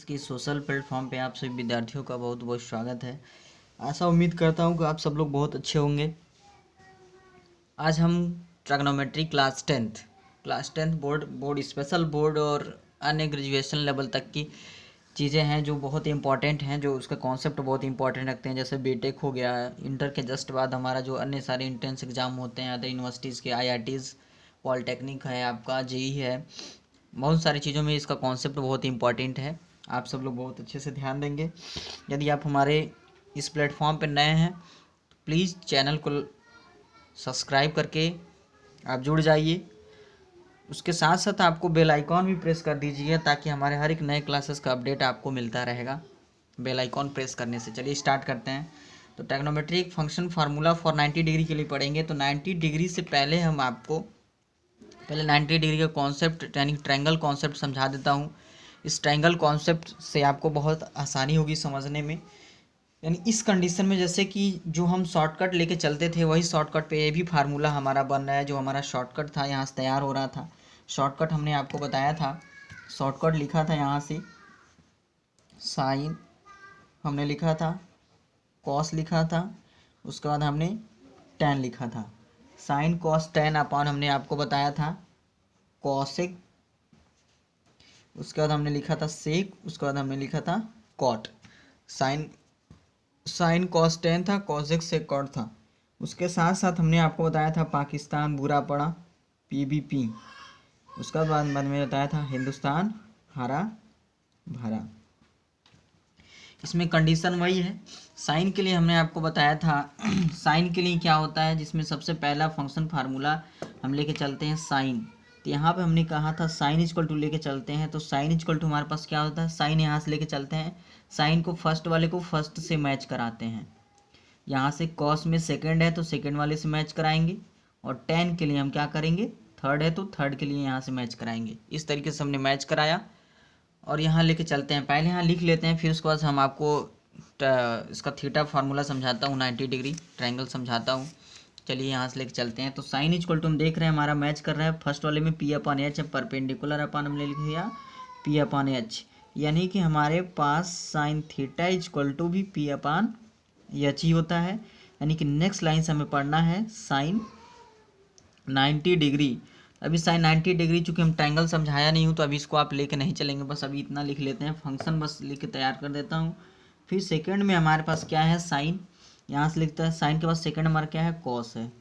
के social platform पे आप सभी विद्यार्थियों का बहुत बहुत स्वागत है। आशा उम्मीद करता हूँ कि आप सब लोग बहुत अच्छे होंगे। आज हम trigonometry class tenth board special board और अन्य ग्रेजुएशन लेवल तक की चीज़ें हैं जो बहुत ही इंपॉर्टेंट हैं, जो उसका कॉन्सेप्ट बहुत इंपॉर्टेंट रखते हैं। जैसे बीटेक हो गया, इंटर के जस्ट बाद हमारा जो अन्य सारे इंट्रेंस एग्ज़ाम होते हैं अदर यूनिवर्सिटीज़ के, IITs, पॉलिटेक्निक है, आपका JEE है, बहुत सारी चीज़ों में इसका कॉन्सेप्ट बहुत इंपॉर्टेंट है। आप सब लोग बहुत अच्छे से ध्यान देंगे। यदि आप हमारे इस प्लेटफॉर्म पर नए हैं तो प्लीज़ चैनल को सब्सक्राइब करके आप जुड़ जाइए। उसके साथ साथ आपको बेल आइकॉन भी प्रेस कर दीजिए ताकि हमारे हर एक नए क्लासेस का अपडेट आपको मिलता रहेगा बेल आइकॉन प्रेस करने से। चलिए स्टार्ट करते हैं। तो trigonometry function formula for 90 degree के लिए पढ़ेंगे। तो 90 डिग्री से पहले हम आपको 90 डिग्री का कॉन्सेप्ट यानी ट्रायंगल कॉन्सेप्ट समझा देता हूँ। इस ट्रायंगल कॉन्सेप्ट से आपको बहुत आसानी होगी समझने में। यानी इस कंडीशन में जैसे कि जो हम शॉर्टकट लेके चलते थे वही शॉर्टकट पे ये भी फार्मूला हमारा बन रहा है। जो हमारा शॉर्टकट था यहाँ से तैयार हो रहा था। शॉर्टकट हमने आपको बताया था, शॉर्टकट लिखा था यहाँ से साइन, हमने लिखा था कॉस, लिखा था उसके बाद हमने टेन लिखा था। साइन कॉस टेन अपॉन हमने आपको बताया था कॉसेक, उसके बाद हमने लिखा था सेक, उसके बाद हमने लिखा था कॉट। साइन कॉस टेन था, कॉसेक सेक कॉट था। उसके साथ साथ हमने आपको बताया था पाकिस्तान बुरा पड़ा, PBP। उसका बाद में बताया था हिंदुस्तान हरा भरा। इसमें कंडीशन वही है। साइन के लिए हमने आपको बताया था साइन के लिए क्या होता है, जिसमें सबसे पहला फंक्शन फार्मूला हम लेके चलते हैं साइन। तो यहाँ पे हमने कहा था साइन इजक्वल टू लेके चलते हैं। तो साइन इजक्वल टू हमारे पास क्या होता है, साइन यहाँ से लेके चलते हैं, साइन को फर्स्ट वाले को फर्स्ट से मैच कराते हैं। यहाँ से कॉस में सेकेंड है तो सेकेंड वाले से मैच कराएंगे, और टेन के लिए हम क्या करेंगे, थर्ड है तो थर्ड के लिए यहाँ से मैच कराएंगे। इस तरीके से हमने मैच कराया और यहाँ लेके चलते हैं। पहले यहाँ लिख लेते हैं, फिर उसके बाद हम आपको इसका थीटा फार्मूला समझाता हूँ, 90 डिग्री ट्रायंगल समझाता हूँ। चलिए यहाँ से लेके चलते हैं। तो साइन इजक्वल टू हम देख रहे हैं हमारा मैच कर रहा है। फर्स्ट वाले में P/H है, परपेंडिकुलर अपान हमने लिख दिया P/H, यानी कि हमारे पास साइन थीटा इजक्वल टू भी P/H ही होता है। यानी कि नेक्स्ट लाइन से हमें पढ़ना है साइन 90 डिग्री। अभी साइन 90 डिग्री चूँकि हम ट्रायंगल समझाया नहीं हूँ तो अभी इसको आप लेके नहीं चलेंगे, बस अभी इतना लिख लेते हैं, फंक्शन बस लिख के तैयार कर देता हूँ। फिर सेकंड में हमारे पास क्या है, साइन, यहाँ से लिखता है साइन के बाद सेकंड हमारा क्या है, कॉस है।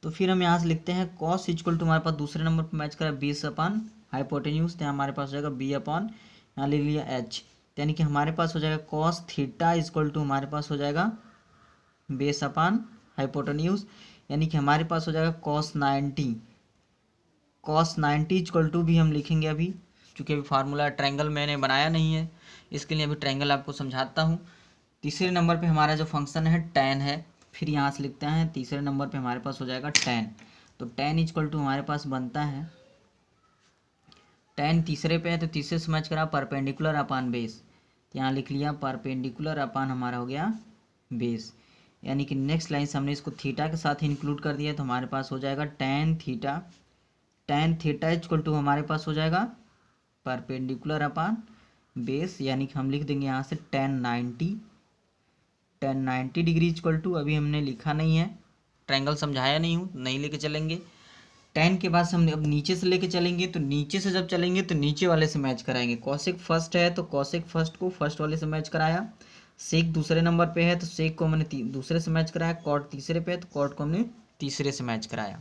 तो फिर हम यहाँ से लिखते हैं कॉस इजक्वल टू हमारे पास दूसरे नंबर पर मैच करा बेस अपॉन हाइपोटेन्यूज, तो हमारे पास हो जाएगा B अपॉन यहाँ ले लिया H, यानी कि हमारे पास हो जाएगा कॉस थीटा इजक्वल टू हमारे पास हो जाएगा बेस अपॉन हाइपोटेन्यूज, यानी कि हमारे पास हो जाएगा कॉस 90 इक्वल टू भी हम लिखेंगे अभी, चूँकि अभी फार्मूला ट्रायंगल मैंने बनाया नहीं है, इसके लिए अभी ट्रायंगल आपको समझाता हूँ। तीसरे नंबर पे हमारा जो फंक्शन है टेन है, फिर यहाँ से लिखते हैं तीसरे नंबर पे हमारे पास हो जाएगा टेन। तो टेन इक्वल टू हमारे पास बनता है, टेन तीसरे पे है तो तीसरे से मैच करा परपेंडिकुलर अपान बेस, तो यहाँ लिख लिया परपेंडिकुलर अपान हमारा हो गया बेस, यानी कि नेक्स्ट लाइन से हमने इसको थीटा के साथ इंक्लूड कर दिया तो हमारे पास हो जाएगा टेन थीटा इक्वल टू हमारे पास हो जाएगा परपेंडिकुलर अपान बेस, यानी कि हम लिख देंगे यहाँ से टेन 90 डिग्री इक्वल टू, अभी हमने लिखा नहीं है, ट्रायंगल समझाया नहीं हूँ, नहीं लेके चलेंगे। टेन के बाद हम अब नीचे से लेके चलेंगे, तो नीचे से जब चलेंगे तो नीचे वाले से मैच कराएंगे। कॉसेक फर्स्ट है तो कॉसेक फर्स्ट को फर्स्ट वाले से मैच कराया, सेक दूसरे नंबर पे है तो सेक को हमने दूसरे से मैच कराया, कॉट तीसरे पे है तो कॉट को हमने तीसरे से मैच कराया।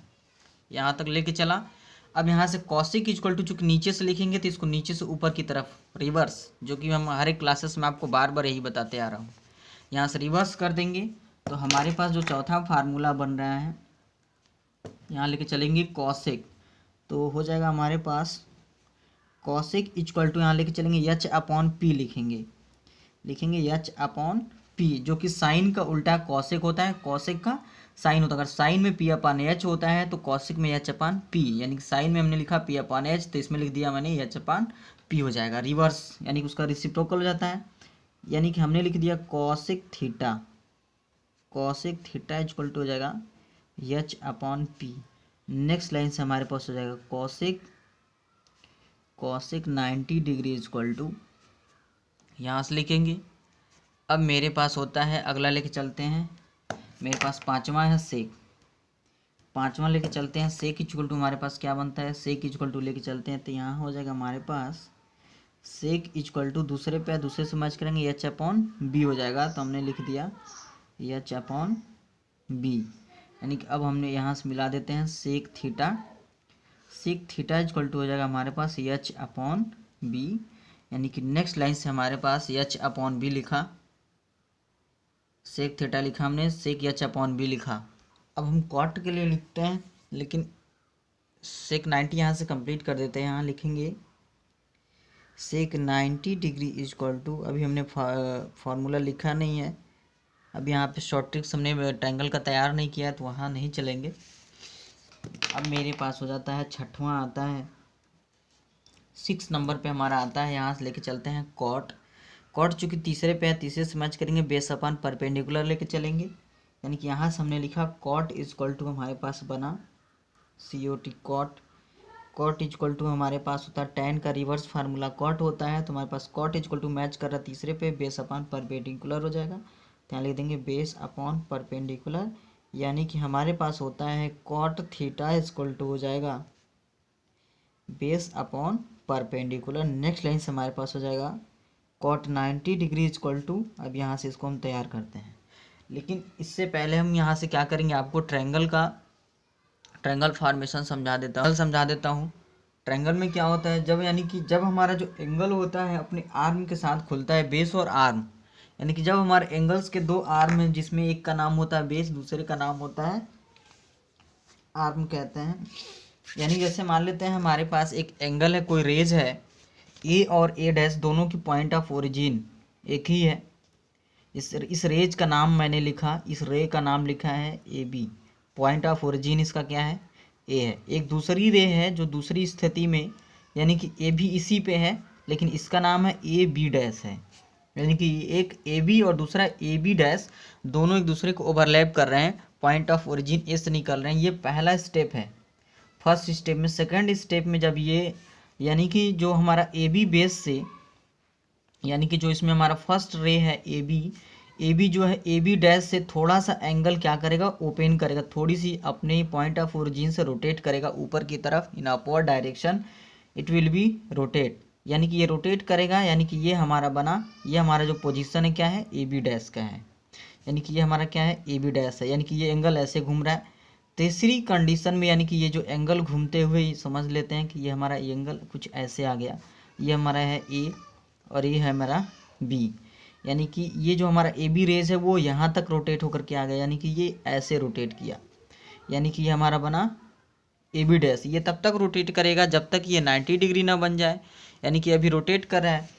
यहाँ तक लेके चला। अब यहाँ से कॉसेक इक्वल टू चूँकि नीचे से लिखेंगे तो इसको नीचे से ऊपर की तरफ रिवर्स, जो कि हम हर एक क्लासेस में आपको बार बार यही बताते आ रहा हूँ, यहाँ से रिवर्स कर देंगे तो हमारे पास जो चौथा फार्मूला बन रहा है, यहाँ लेके चलेंगे कॉसेक, तो हो जाएगा हमारे पास कॉसेक इक्वल टू यहाँ लेके चलेंगे H/P लिखेंगे H/P, जो कि साइन का उल्टा कॉसेक होता है, कॉसेक का साइन होता है। अगर साइन में P/H होता है तो कॉसेक में H/P, यानी कि साइन में हमने लिखा P/H तो इसमें लिख दिया मैंने H/P हो जाएगा रिवर्स, यानी कि उसका रिसिप्रोकल हो जाता है। यानी कि हमने लिख दिया कॉसेक थीटा इक्वल टू हो जाएगा H/P। नेक्स्ट लाइन से हमारे पास हो जाएगा कॉसेक 90 डिग्री इक्वल टू यहाँ से लिखेंगे। अब मेरे पास होता है, अगला लेके चलते हैं, मेरे पास पाँचवा है सेक। पाँचवा लेके चलते हैं, सेक इक्वल टू हमारे पास क्या बनता है, सेक इक्वल टू लेके चलते हैं तो यहाँ हो जाएगा हमारे पास सेक इक्वल टू दूसरे पे दूसरे से मैच करेंगे एच अपॉन बी हो जाएगा। तो हमने लिख दिया एच अपॉन बी, यानी कि अब हमने यहाँ से मिला देते हैं sec theta. Sec theta equal to हो जाएगा हमारे पास एच अपॉन बी, यानी कि नेक्स्ट लाइन से हमारे पास एच अपॉन बी लिखा, सेक थीटा लिखा हमने, सेक एच अपॉन बी लिखा। अब हम कॉट के लिए लिखते हैं, लेकिन सेक 90 यहाँ से कंप्लीट कर देते हैं। यहाँ लिखेंगे सेक 90 डिग्री इक्वल टू, अभी हमने फार्मूला लिखा नहीं है, अब यहाँ पे शॉर्ट ट्रिक्स हमने ट्रायंगल का तैयार नहीं किया है तो वहाँ नहीं चलेंगे। अब मेरे पास हो जाता है छठवां आता है, 6 नंबर पे हमारा आता है, यहाँ से लेके चलते हैं कॉट। कॉट चूँकि तीसरे पे है, तीसरे से मैच करेंगे, बेस अपन परपेंडिकुलर लेके चलेंगे, यानी कि यहाँ से हमने लिखा कॉट इक्वल टू हमारे पास बना COT cot. Cot equal to हमारे पास होता है टेन का रिवर्स फार्मूला कॉट होता है, तो हमारे पास कॉट इक्वल टू मैच कर रहा है तीसरे पे, बेस अपॉन परपेंडिकुलर हो जाएगा, तो यहाँ लिख देंगे बेस अपॉन परपेंडिकुलर, यानी कि हमारे पास होता है कॉट थीटा इक्वल टू हो जाएगा base upon perpendicular. Next line से हमारे पास हो जाएगा कॉट 90 डिग्री इक्वल टू, अब यहाँ से इसको हम तैयार करते हैं, लेकिन इससे पहले हम यहाँ से क्या करेंगे, आपको ट्रायंगल फॉर्मेशन समझा देता हूँ। ट्रायंगल में क्या होता है, जब यानी कि जब हमारा जो एंगल होता है अपने आर्म के साथ खुलता है, बेस और आर्म, यानी कि जब हमारे एंगल्स के दो आर्म हैं जिसमें एक का नाम होता है बेस, दूसरे का नाम होता है आर्म कहते हैं। यानी जैसे मान लेते हैं हमारे पास एक एंगल है, कोई रेज है, ए और ए डैश दोनों की पॉइंट ऑफ ओरिजिन एक ही है। इस रेज का नाम मैंने लिखा, इस रे का नाम लिखा है A B, point of origin इसका क्या है, ए है। एक दूसरी रे है जो दूसरी स्थिति में, यानी कि ए भी इसी पे है, लेकिन इसका नाम है ए बी डैश है, यानी कि एक ए बी और दूसरा ए बी डैश दोनों एक दूसरे को ओवरलैप कर रहे हैं, पॉइंट ऑफ ओरिजिन ए से निकल रहे हैं। ये पहला स्टेप है, फर्स्ट स्टेप में। सेकंड स्टेप में जब ये, यानी कि जो हमारा ए बी बेस से, यानी कि जो इसमें हमारा फर्स्ट रे है ए बी जो है ए बी डैश से थोड़ा सा एंगल क्या करेगा, ओपन करेगा, थोड़ी सी अपने पॉइंट ऑफ ओरिजिन से रोटेट करेगा ऊपर की तरफ, in upward direction it will be rotate, यानी कि ये रोटेट करेगा, यानी कि ये हमारा बना, ये हमारा जो पोजीशन है क्या है, ए बी डैश का है, यानी कि ये हमारा क्या है, ए बी डैश है, यानी कि ये एंगल ऐसे घूम रहा है। तीसरी कंडीशन में, यानी कि ये जो एंगल घूमते हुए समझ लेते हैं कि ये हमारा एंगल कुछ ऐसे आ गया, ये हमारा है ए और ये है हमारा बी, यानी कि ये जो हमारा ए बी रेज है वो यहाँ तक रोटेट होकर के आ गया, यानी कि ये ऐसे रोटेट किया, यानी कि ये हमारा बना ए बी डैश। ये तब तक रोटेट करेगा जब तक ये 90 डिग्री ना बन जाए, यानी कि अभी रोटेट कर रहा है।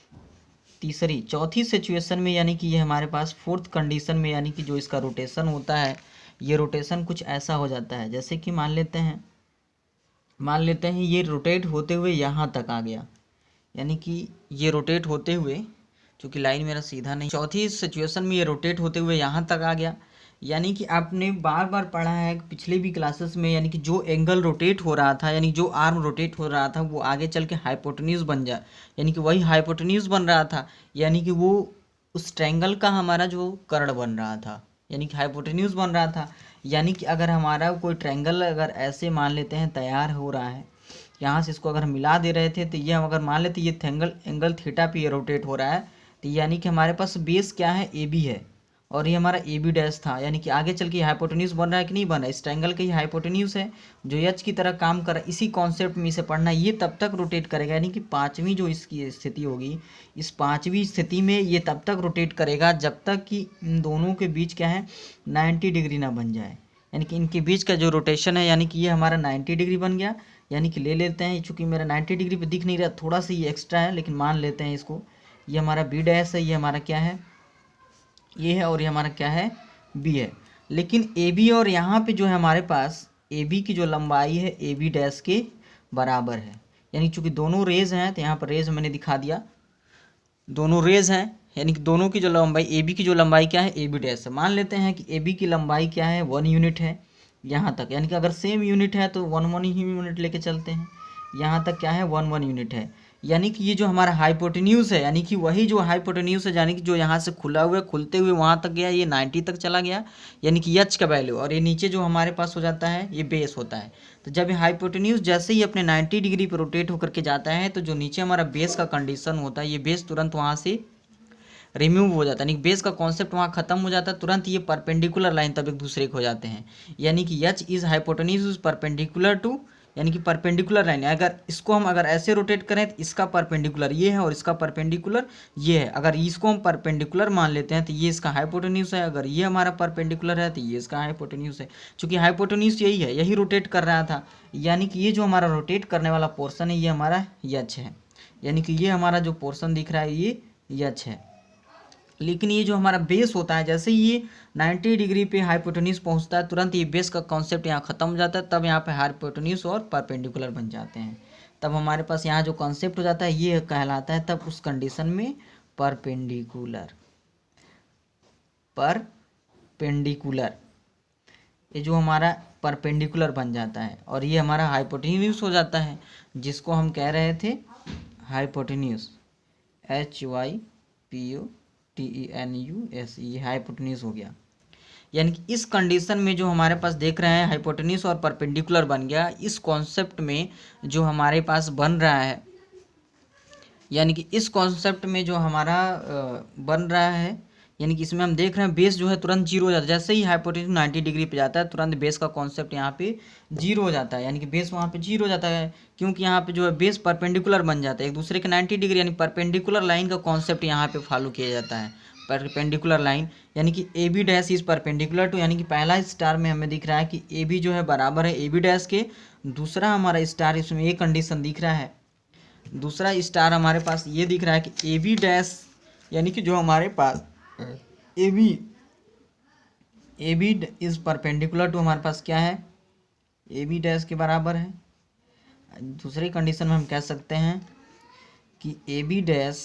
चौथी सिचुएशन में, यानी कि ये हमारे पास फोर्थ कंडीशन में, यानी कि जो इसका रोटेशन होता है, ये रोटेशन कुछ ऐसा हो जाता है, जैसे कि मान लेते हैं ये रोटेट होते हुए यहाँ तक आ गया, यानी कि ये रोटेट होते हुए, चूँकि लाइन मेरा सीधा नहीं, चौथी सिचुएशन में ये रोटेट होते हुए यहाँ तक आ गया, यानी कि आपने बार बार पढ़ा है पिछले भी क्लासेस में, यानी कि जो एंगल रोटेट हो रहा था, यानी जो आर्म रोटेट हो रहा था वो आगे चल के हाइपोटेन्यूज बन जाए, यानी कि वही हाइपोटेन्यूज बन रहा था, यानी कि वो उस ट्रायंगल का हमारा जो कर्ण बन रहा था, यानी कि हाइपोटेन्यूज बन रहा था। यानी कि अगर हमारा कोई ट्रायंगल अगर ऐसे मान लेते हैं तैयार हो रहा है, यहाँ से इसको अगर हम मिला दे रहे थे, तो ये हम अगर मान लेते ये एंगल थीटा पे ये रोटेट हो रहा है, तो यानी कि हमारे पास बेस क्या है, ए बी है, और ये हमारा ए बी डैश था, यानी कि आगे चल के हाइपोटेन्यूज बन रहा है कि नहीं बन रहा है, इस ट्रायंगल का ही हाइपोटेन्यूज है जो एच की तरह काम कर रहा है। इसी कॉन्सेप्ट में इसे पढ़ना, ये तब तक रोटेट करेगा, यानी कि पाँचवीं जो इसकी स्थिति होगी, इस पाँचवीं स्थिति में ये तब तक रोटेट करेगा जब तक कि इन दोनों के बीच क्या है, 90 डिग्री ना बन जाए, यानी कि इनके बीच का जो रोटेशन है, यानी कि ये हमारा 90 डिग्री बन गया, यानी कि ले लेते हैं, चूँकि मेरा 90 डिग्री पे दिख नहीं रहा, थोड़ा सा ये एक्स्ट्रा है, लेकिन मान लेते हैं इसको, ये हमारा बी डैश है, ये हमारा क्या है, ये है, और ये हमारा क्या है, बी है। लेकिन ए बी और यहाँ पे जो है हमारे पास ए बी की जो लंबाई है ए बी डैश के बराबर है, यानी चूँकि दोनों रेज हैं, तो यहाँ पर रेज मैंने दिखा दिया, दोनों रेज हैं, यानी कि दोनों की जो लंबाई, ए बी की जो लंबाई क्या है, ए बी डैश है। मान लेते हैं कि ए बी की लंबाई क्या है, 1 यूनिट है यहाँ तक, यानी कि अगर सेम यूनिट है तो 1 1 ही यूनिट लेके चलते हैं, यहाँ तक क्या है, 1 1 यूनिट है, यानी कि ये जो हमारा हाइपोटेन्यूज है, यानी कि वही जो हाइपोटेन्यूज है, यानी कि जो यहाँ से खुला हुआ खुलते हुए वहाँ तक गया, ये 90 तक चला गया, यानी कि एच का वैल्यू, और ये नीचे जो हमारे पास हो जाता है ये बेस होता है। तो जब ये हाइपोटेन्यूज जैसे ही अपने 90 डिग्री पर रोटेट होकर के जाता है, तो जो नीचे हमारा बेस का कंडीशन होता है, ये बेस तुरंत वहाँ से रिमूव हो जाता है, यानी बेस का कॉन्सेप्ट वहाँ खत्म हो जाता है, तुरंत ये परपेंडिकुलर लाइन तब एक दूसरे को हो जाते हैं। यानी कि H is hypotenuse is perpendicular to, यानी कि परपेंडिकुलर लाइन, अगर इसको हम अगर ऐसे रोटेट करें तो इसका परपेंडिकुलर ये है और इसका परपेंडिकुलर ये है। अगर इसको हम परपेंडिकुलर मान लेते हैं तो ये इसका हाइपोटेन्यूज है, अगर ये हमारा परपेंडिकुलर है तो ये इसका हाइपोटेन्यूज है। चूंकि हाइपोटेन्यूज यही है, यही रोटेट कर रहा था, यानी कि ये जो हमारा रोटेट करने वाला पोर्सन है ये हमारा एच है, यानी कि ये हमारा जो पोर्सन दिख रहा है ये एच है। लेकिन ये जो हमारा बेस होता है, जैसे ही ये 90 डिग्री पे हाइपोटेन्यूज पहुंचता है, तुरंत ये बेस का कॉन्सेप्ट यहाँ खत्म हो जाता है, तब यहाँ पे हाइपोटेन्यूज और परपेंडिकुलर बन जाते हैं। तब हमारे पास यहाँ जो कॉन्सेप्ट हो जाता है ये कहलाता है, तब उस कंडीशन में परपेंडिकुलर, ये जो हमारा परपेंडिकुलर बन जाता है, और ये हमारा हाइपोटेन्यूज हो जाता है, जिसको हम कह रहे थे हाइपोटेन्यूज, HYPOTENUS, ये हाइपोटेन्यूज हो गया। यानी कि इस कंडीशन में जो हमारे पास देख रहे हैं हाइपोटेन्यूज और परपेंडिकुलर बन गया, इस कॉन्सेप्ट में जो हमारे पास बन रहा है, यानी कि इस कॉन्सेप्ट में जो हमारा बन रहा है, यानी कि इसमें हम देख रहे हैं बेस जो है तुरंत जीरो हो जाता है, जैसे ही हाइपोटेन्यूज 90 डिग्री पे जाता है तुरंत बेस का कॉन्सेप्ट यहाँ पे जीरो हो जाता है, यानी कि बेस वहाँ पे जीरो हो जाता है, क्योंकि यहाँ पे जो है बेस परपेंडिकुलर बन जाता है एक दूसरे के 90 डिग्री, यानी परपेंडिकुलर लाइन का कॉन्सेप्ट यहाँ पे फॉलो किया जाता है। परपेंडिकुलर लाइन यानी कि A B dash is perpendicular to, यानी कि पहला स्टार में हमें दिख रहा है कि ए बी जो है बराबर है ए बी डैश के, दूसरा हमारा स्टार इसमें ये कंडीशन दिख रहा है, दूसरा स्टार हमारे पास ये दिख रहा है कि ए बी डैश, यानी कि जो हमारे पास A B is perpendicular to हमारे पास क्या है, ए बी डैश के बराबर है। दूसरी कंडीशन में हम कह सकते हैं कि ए बी डैश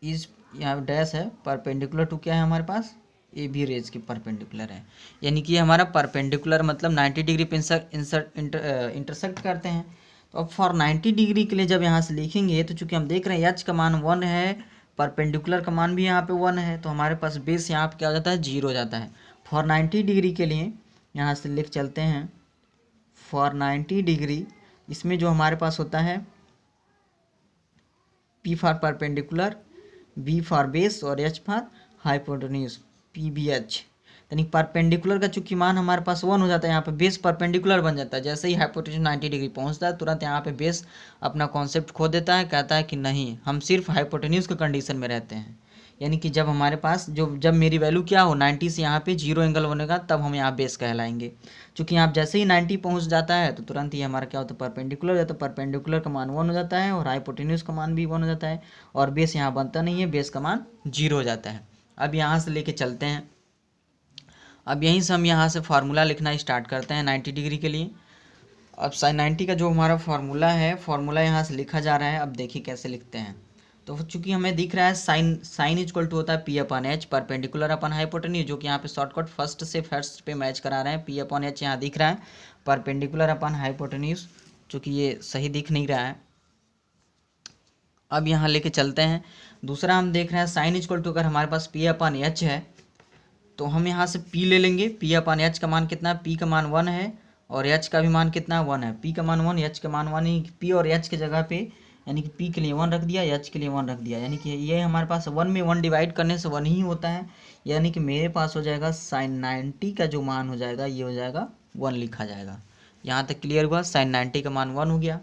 इज, यहाँ डैश है परपेंडिकुलर टू क्या है हमारे पास, ए बी रेज के परपेंडिकुलर है, यानी कि हमारा परपेंडिकुलर मतलब 90 डिग्री पे इंटरसेक्ट करते हैं। तो अब फॉर 90 डिग्री के लिए जब यहाँ से लिखेंगे, तो चूंकि हम देख रहे हैं एच का मान 1 है, परपेंडिकुलर का मान भी यहाँ पे 1 है, तो हमारे पास बेस यहाँ पे क्या हो जाता है, जीरो हो जाता है। फॉर 90 डिग्री के लिए यहाँ से लिख चलते हैं, फॉर 90 डिग्री इसमें जो हमारे पास होता है P for perpendicular, B for base और H फॉर हाइपोटेन्यूज, PBH, यानी परपेंडिकुलर का चूंकि मान हमारे पास 1 हो जाता है, यहाँ पे बेस परपेंडिकुलर बन जाता है, जैसे ही हाइपोटेन्यूज 90 डिग्री पहुंचता है तुरंत यहाँ पे बेस अपना कॉन्सेप्ट खो देता है, कहता है कि नहीं हम सिर्फ हाइपोटेन्यूज के कंडीशन में रहते हैं। यानी कि जब हमारे पास जब मेरी वैल्यू क्या हो 90 से यहाँ पे जीरो एंगल बनेगा, तब हम यहाँ बेस कहलाएंगे। चूँकि यहाँ जैसे ही 90 पहुँच जाता है तो तुरंत ही हमारा क्या होता है, परपेंडिकुलर हो जाता है, परपेंडिकुलर का मान 1 हो जाता है और हाइपोटेन्यूज का मान भी 1 हो जाता है, और बेस यहाँ बनता नहीं है, बेस का मान जीरो हो जाता है। अब यहाँ से लेके चलते हैं, अब यहीं से हम यहाँ से फार्मूला लिखना स्टार्ट करते हैं 90 डिग्री के लिए। अब साइन 90 का जो हमारा फार्मूला है, फार्मूला यहाँ से लिखा जा रहा है। अब देखिए कैसे लिखते हैं। तो चूंकि हमें दिख रहा है साइन इक्वल टू होता है P upon H perpendicular upon hypotenuse, जो कि यहाँ पे शॉर्टकट फर्स्ट से फर्स्ट पे मैच करा रहे हैं। पी अपॉन एच यहाँ दिख रहा है, परपेंडिकुलर अपन हाइपोटेन्यूज, चूँकि ये सही दिख नहीं रहा है। अब यहाँ लेके चलते हैं, दूसरा हम देख रहे हैं साइन इक्वल टू अगर हमारे पास पी अपॉन एच है तो हम यहाँ से p ले लेंगे। p अपॉन एच का मान कितना है, p का मान 1 है और h का भी मान कितना है, 1 है। p का मान 1, h का मान 1, p और h के जगह पे यानी कि p के लिए 1 रख दिया, h के लिए 1 रख दिया, यानी कि ये हमारे पास 1 में 1 डिवाइड करने से 1 ही होता है, यानी कि मेरे पास हो जाएगा साइन 90 का जो मान हो जाएगा ये हो जाएगा 1 लिखा जाएगा। यहाँ तक क्लियर हुआ, साइन 90 का मान 1 हो गया।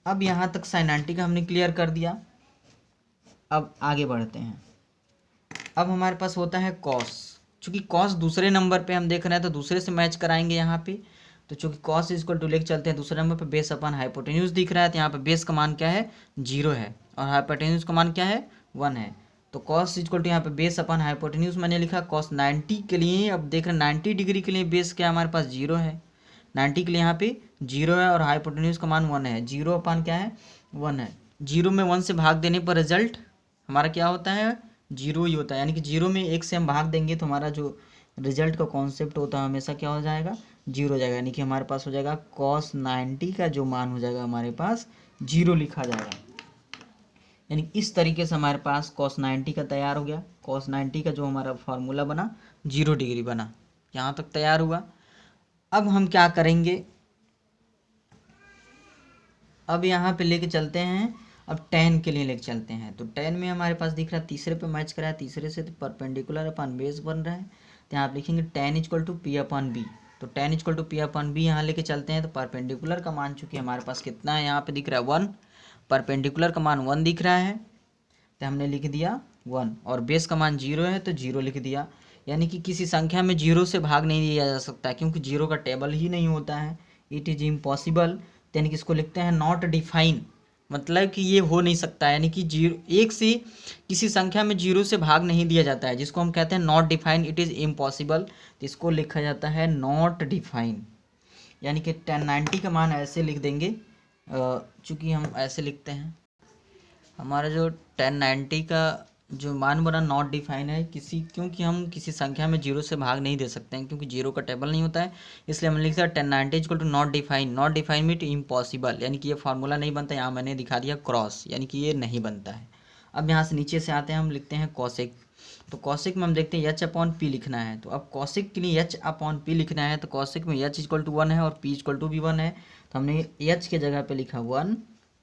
अब यहाँ तक साइन 90 का हमने क्लियर कर दिया। अब आगे बढ़ते हैं। अब हमारे पास होता है कॉस, चूँकि कॉस दूसरे नंबर पे हम देख रहे हैं तो दूसरे से मैच कराएंगे यहाँ पे। तो चूँकि कॉस इक्वल टू लेके चलते हैं दूसरे नंबर पे, बेस अपन हाइपोटेन्यूज दिख रहा है, तो यहाँ पे बेस का मान क्या है, 0 है और हाइपोटेन्यूज का मान क्या है, 1 है। तो कॉस इक्वल टू यहाँ पे बेस अपन हाइपोटेन्यूज मैंने लिखा। कॉस 90 के लिए अब देख रहे हैं 90 डिग्री के लिए बेस क्या हमारे पास 0 है, 90 के लिए यहाँ पे 0 है और हाइपोटेन्यूज का मान 1 है। 0 अपन क्या है, 1 है। 0 में 1 से भाग देने पर रिजल्ट हमारा क्या होता है, 0 ही होता है, यानी कि 0 में 1 से हम भाग देंगे तो हमारा जो रिजल्ट का कॉन्सेप्ट होता है हमेशा क्या हो जाएगा, 0 हो जाएगा, यानी कि हमारे पास हो जाएगा कॉस 90 का जो मान हो जाएगा हमारे पास जीरो लिखा जाएगा। यानी इस तरीके से हमारे पास cos 90 का तैयार हो गया। cos 90 का जो हमारा फार्मूला बना 0 डिग्री बना, यहाँ तक तैयार हुआ। अब हम क्या करेंगे, अब यहाँ पे लेके चलते हैं, अब tan के लिए लेके चलते हैं। तो tan में हमारे पास दिख रहा है तीसरे पे मैच करा है, तीसरे से तो परपेंडिकुलर अपन बेस बन रहा है, तो यहाँ आप लिखेंगे tan equal to P upon B. तो tan equal to P upon B यहाँ लेके चलते हैं। तो परपेंडिकुलर का मान चूंकि हमारे पास कितना है, यहाँ पे दिख रहा है 1, परपेंडिकुलर का मान 1 दिख रहा है, तो हमने लिख दिया 1, और बेस का मान 0 है तो 0 लिख दिया। यानी कि किसी संख्या में 0 से भाग नहीं दिया जा सकता क्योंकि 0 का टेबल ही नहीं होता है, इट इज़ इम्पॉसिबल। यानी कि इसको लिखते हैं नॉट डिफाइन, मतलब कि ये हो नहीं सकता। यानी कि 1 से किसी संख्या में 0 से भाग नहीं दिया जाता है, जिसको हम कहते हैं not define, it is impossible. तो इसको लिखा जाता है नॉट डिफाइन। यानी कि tan 90 का मान ऐसे लिख देंगे, चूँकि हम ऐसे लिखते हैं, हमारा जो tan 90 का जो मान बना नॉट डिफाइन है क्योंकि हम किसी संख्या में 0 से भाग नहीं दे सकते हैं, क्योंकि 0 का टेबल नहीं होता है, इसलिए हमने लिखा tan 90 equal to not define. Not define meet impossible, यानी कि ये फार्मूला नहीं बनता। यहाँ मैंने दिखा दिया क्रॉस, यानी कि ये नहीं बनता है। अब यहाँ से नीचे से आते हैं, हम लिखते हैं कॉसेक। तो कॉसेक में हम देखते हैं एच अपॉन पी लिखना है। तो अब कॉसेक के लिए एच अपॉन पी लिखना है, तो कॉसेक में एच इक्वल टू 1 है और पी इक्वल टू भी 1 है। तो हमने एच के जगह पे लिखा 1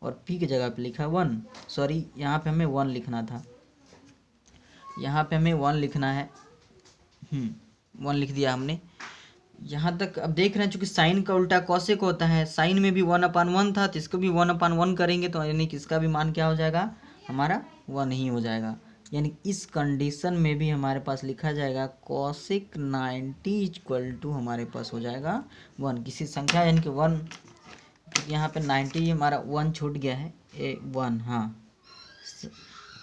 और पी के जगह पे लिखा 1, सॉरी यहाँ पे हमें 1 लिखना था, यहाँ पे हमें 1 लिखना है, 1 लिख दिया हमने। यहाँ तक अब देख रहे हैं चूंकि साइन का उल्टा कॉसेक होता है, साइन में भी 1/1 था तो इसको भी 1/1 करेंगे, तो यानी कि इसका भी मान क्या हो जाएगा, हमारा 1 ही हो जाएगा। यानी इस कंडीशन में भी हमारे पास लिखा जाएगा कॉसेक 90 इक्वल टू हमारे पास हो जाएगा 1, किसी संख्या यानी कि 1, क्योंकि यहाँ पे 90 हमारा 1 छूट गया है, 1, हाँ,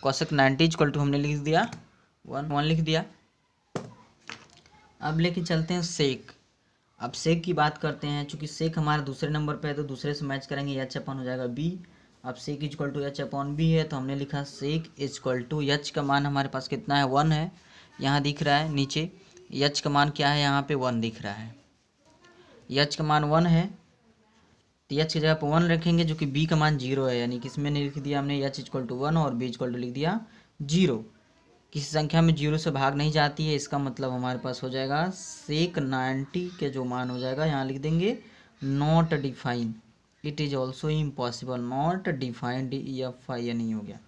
कॉसेक 90 इक्वल टू हमने लिख दिया 1 लिख दिया। अब लेके चलते हैं सेक। अब सेक की बात करते हैं, चूंकि सेक हमारा दूसरे नंबर पे है तो दूसरे से मैच करेंगे, एच अपॉन हो जाएगा बी। अब sec equal to H upon B है, तो हमने लिखा सेक इक्वल टू एच का मान हमारे पास कितना है, 1 है, यहाँ दिख रहा है नीचे। एच का मान क्या है, यहाँ पे 1 दिख रहा है, एच का मान 1 है, तो एच की जगह पर 1 रखेंगे, जो कि बी का मान 0 है। यानी कि इसमें लिख दिया हमने एच इक्वल टू 1 और बी इक्वल टू लिख दिया 0। किसी संख्या में 0 से भाग नहीं जाती है, इसका मतलब हमारे पास हो जाएगा सेक 90 के जो मान हो जाएगा, यहाँ लिख देंगे not define, it is also impossible, not defined, ये नहीं हो गया,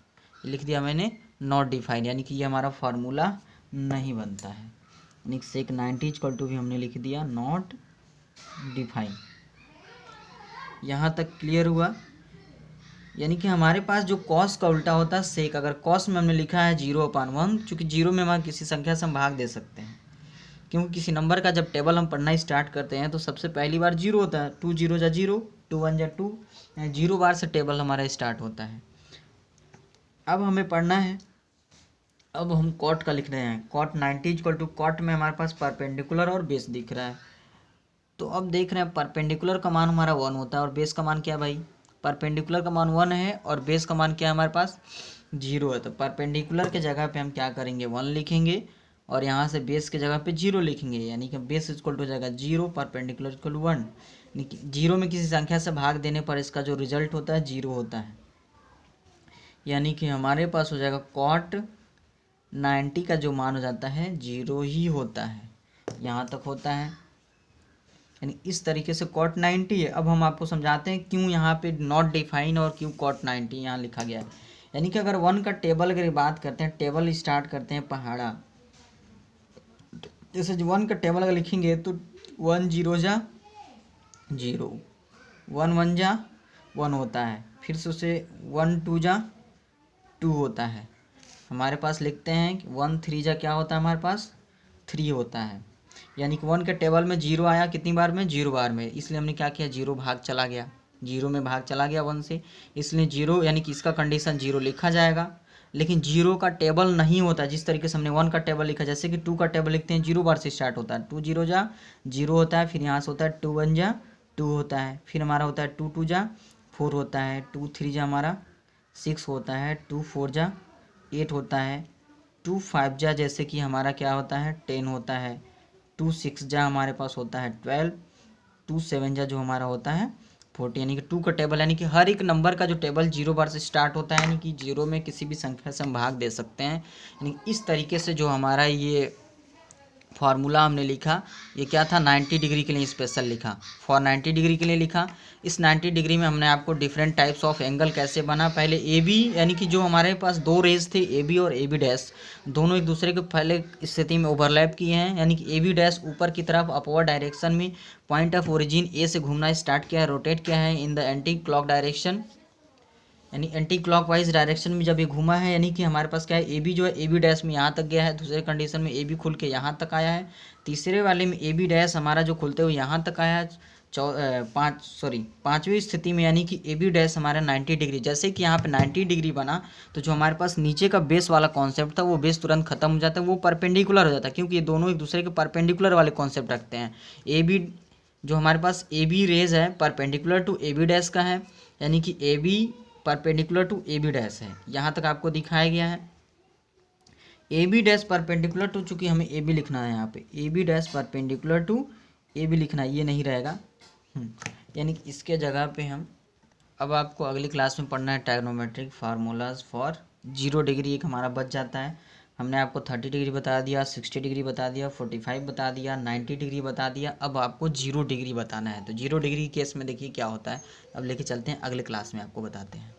लिख दिया मैंने नॉट डिफाइंड, यानी कि ये हमारा फार्मूला नहीं बनता है। यानी सेक 90 इक्वल टू भी हमने लिख दिया नॉट डिफाइन। यहाँ तक क्लियर हुआ। यानी कि हमारे पास जो कॉस का उल्टा होता है सेक, अगर कॉस में हमने लिखा है 0/1, चूँकि 0 में हम किसी संख्या से हम भाग दे सकते हैं, क्योंकि किसी नंबर का जब टेबल हम पढ़ना स्टार्ट करते हैं तो सबसे पहली बार 0 होता है, 2 0 जा 0, 2 1 जा 2, 0 बार से टेबल हमारा स्टार्ट होता है। अब हमें पढ़ना है, अब हम कॉट का लिख रहे हैं, कॉट 90 इक्वल टू, कॉट में हमारे पास परपेंडिकुलर और बेस दिख रहा है। तो अब देख रहे हैं परपेंडिकुलर का मान हमारा 1 होता है और बेस का मान क्या है भाई, परपेंडिकुलर का मान 1 है और बेस का मान क्या है हमारे पास 0 है। तो परपेंडिकुलर के जगह पे हम क्या करेंगे, 1 लिखेंगे और यहाँ से बेस के जगह पे 0 लिखेंगे, यानी कि बेस इक्वल टू हो जाएगा 0, परपेंडिकुलर इक्वल टू 1। 0 में किसी संख्या से भाग देने पर इसका जो रिजल्ट होता है 0 होता है। यानी कि हमारे पास हो जाएगा कॉट 90 का जो मान हो जाता है 0 ही होता है, यहाँ तक होता है। यानी इस तरीके से कॉट 90 है। अब हम आपको समझाते हैं क्यों यहाँ पे नॉट डिफाइन और क्यों कॉट 90 यहाँ लिखा गया है। यानी कि अगर 1 का टेबल अगर बात करते हैं, टेबल स्टार्ट करते हैं पहाड़ा, जैसे 1 का टेबल अगर लिखेंगे तो 1 0 जा 0, 1 1 जा 1 होता है, फिर से उसे 1 2 जा 2 होता है। हमारे पास लिखते हैं कि 1 3 जा क्या होता है, हमारे पास 3 होता है। यानी कि 1 के टेबल में 0 आया कितनी बार में, 0 बार में, इसलिए हमने क्या किया, 0 भाग चला गया, 0 में भाग चला गया 1 से, इसलिए 0, यानी कि इसका कंडीशन 0 लिखा जाएगा। लेकिन 0 का टेबल नहीं होता, जिस तरीके से हमने 1 का टेबल लिखा, जैसे कि 2 का टेबल लिखते हैं 0 बार से स्टार्ट होता है, 2 0 जा 0 होता है, फिर यहाँ से होता है 2 1 जा 2 होता है, फिर हमारा होता है 2 2 जा 4 होता है, 2 3 जा हमारा 6 होता है, 2 4 जा 8 होता है, 2 5 जा जैसे कि हमारा क्या होता है 10 होता है, 2 6 जा हमारे पास होता है 12, 2 7 जा जो हमारा होता है 40 यानी कि 2 का टेबल, यानी कि हर एक नंबर का जो टेबल 0 बार से स्टार्ट होता है, यानी कि 0 में किसी भी संख्या से हम भाग दे सकते हैं। यानी इस तरीके से जो हमारा ये फार्मूला हमने लिखा, ये क्या था, 90 डिग्री के लिए स्पेशल लिखा, फॉर 90 डिग्री के लिए लिखा। इस 90 डिग्री में हमने आपको डिफरेंट टाइप्स ऑफ एंगल कैसे बना, पहले ए बी, यानी कि जो हमारे पास दो रेज थे ए बी और ए बी डैश, दोनों एक दूसरे के पहले स्थिति में ओवरलैप किए हैं, यानी कि ए बी डैश ऊपर की तरफ अपवर्ड डायरेक्शन में पॉइंट ऑफ ओरिजिन ए से घूमना स्टार्ट किया है, रोटेट किया है in the anti clock direction, यानी एंटी क्लॉकवाइज डायरेक्शन में जब ये घूमा है, यानी कि हमारे पास क्या है, ए बी जो है ए बी डैश में यहाँ तक गया है, दूसरे कंडीशन में ए बी खुल के यहाँ तक आया है, तीसरे वाले में ए बी डैश हमारा जो खुलते हुए यहाँ तक आया है, पाँचवीं स्थिति में, यानी कि ए बी डैश हमारा 90 डिग्री, जैसे कि यहाँ पे 90 डिग्री बना तो जो हमारे पास नीचे का बेस वाला कॉन्सेप्ट था वो बेस तुरंत खत्म हो जाता है, वो परपेंडिकुलर हो जाता है, क्योंकि ये दोनों एक दूसरे के परपेंडिकुलर वाले कॉन्सेप्ट रखते हैं। ए बी जो हमारे पास ए बी रेज है perpendicular to A B dash का है, यानी कि A B perpendicular to A B dash है, यहाँ तक आपको दिखाया गया है। A B dash perpendicular to, चूँकि हमें ए बी लिखना है, यहाँ पे A B dash perpendicular to A B लिखना है, ये नहीं रहेगा। यानी कि इसके जगह पे हम अब आपको अगली क्लास में पढ़ना है ट्रायगोनोमेट्रिक फार्मूलाज फॉर 0 डिग्री, एक हमारा बच जाता है। हमने आपको 30 डिग्री बता दिया, 60 डिग्री बता दिया, 45 बता दिया, 90 डिग्री बता दिया, अब आपको 0 डिग्री बताना है। तो 0 डिग्री केस में देखिए क्या होता है, अब लेके चलते हैं अगले क्लास में आपको बताते हैं।